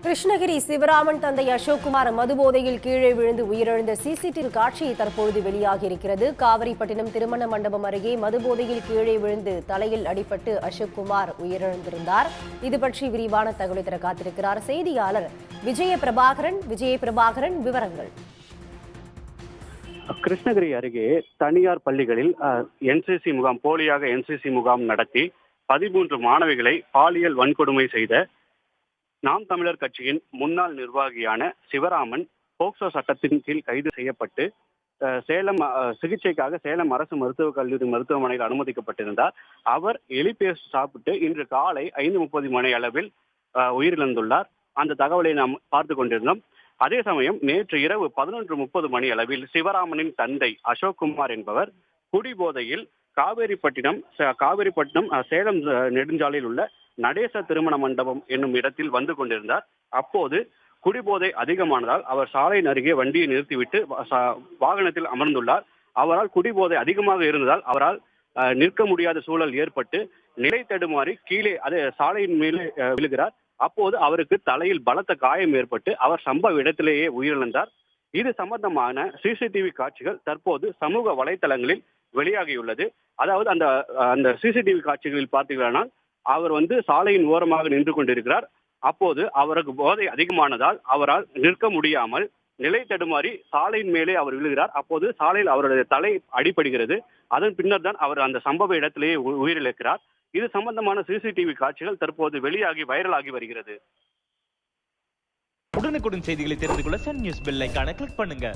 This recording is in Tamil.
கிருஷ்ணகிரி சிவராமன் தந்தை அசோக்குமார் மதுபோதையில் கீழே விழுந்து உயிரிழந்த சிசிடிவி காட்சி தற்பொழுது வெளியாகியிருக்கிறது. காவிரிப்பட்டினம் திருமண மண்டபம் அருகே மதுபோதையில் கீழே விழுந்து தலையில் அடிபட்டு அசோக்குமார் உயிரிழந்திருந்தார். இது பற்றி விரிவான தகவலை தர காத்திருக்கிறார் செய்தியாளர் விஜயபிரபாகரன். விவரங்கள். கிருஷ்ணகிரி அருகே தனியார் பள்ளிகளில் போலியாக என்சிசி முகாம் நடத்தி 13 மாணவிகளை பாலியல் வன்கொடுமை செய்த நாம் தமிழர் கட்சியின் முன்னாள் நிர்வாகியான சிவராமன் போக்சோ சட்டத்தின் கீழ் கைது செய்யப்பட்டு சிகிச்சைக்காக சேலம் அரசு மருத்துவக் கல்லூரி மருத்துவமனையில் அனுமதிக்கப்பட்டிருந்தார். அவர் எலிபேஸ் சாப்பிட்டு இன்று காலை 5:30 மணி அளவில் உயிரிழந்துள்ளார். அந்த தகவலை நாம் பார்த்து கொண்டிருந்தோம். அதே சமயம் நேற்று இரவு 11:30 மணி அளவில் சிவராமனின் தந்தை அசோக்குமார் என்பவர் குடிபோதையில் காவேரிப்பட்டினம் சேலம் நெடுஞ்சாலையில் உள்ள நடேச திருமண மண்டபம் என்னும் இடத்தில் வந்து கொண்டிருந்தார். அப்போது குடிபோதை அதிகமானதால் அவர் சாலையின் அருகே வண்டியை நிறுத்திவிட்டு வாகனத்தில் அமர்ந்துள்ளார். அவரால் குடிபோதை அதிகமாக இருந்ததால் அவரால் நிற்க முடியாத சூழல் ஏற்பட்டு நிலை தடுமாறி கீழே சாலையின் மேலே விழுகிறார். அப்போது அவருக்கு தலையில் பலத்த காயம் ஏற்பட்டு அவர் சம்பவ இடத்திலேயே உயிரிழந்தார். இது சம்பந்தமான சிசிடிவி காட்சிகள் தற்போது சமூக வலைதளங்களில் வெளியாகியுள்ளது. அதாவது அந்த சிசிடிவி காட்சிகளில் பார்த்தீங்கன்னா அவர் சாலையின் ஓரமாக நின்று கொண்டிருக்கிறார். அப்போது அவருக்கு போதை அதிகமானதால் அவரால் நிற்க முடியாமல் நிலை தடுமாறி சாலையின் மேலே அவர் விழுகிறார். அப்போது சாலையில் அவருடைய தலை அடிபடுகிறது. அதன் பின்னர் தான் அவர் அந்த சம்பவ இடத்திலேயே உயிரிழக்கிறார். இது சம்பந்தமான சிசிடிவி காட்சிகள் தற்போது வெளியாகி வைரலாகி வருகிறது. உடனுக்குடன் செய்திகளை தெரிந்து கொள்ள சன் நியூஸ் பெல் ஐகானை கிளிக் பண்ணுங்க.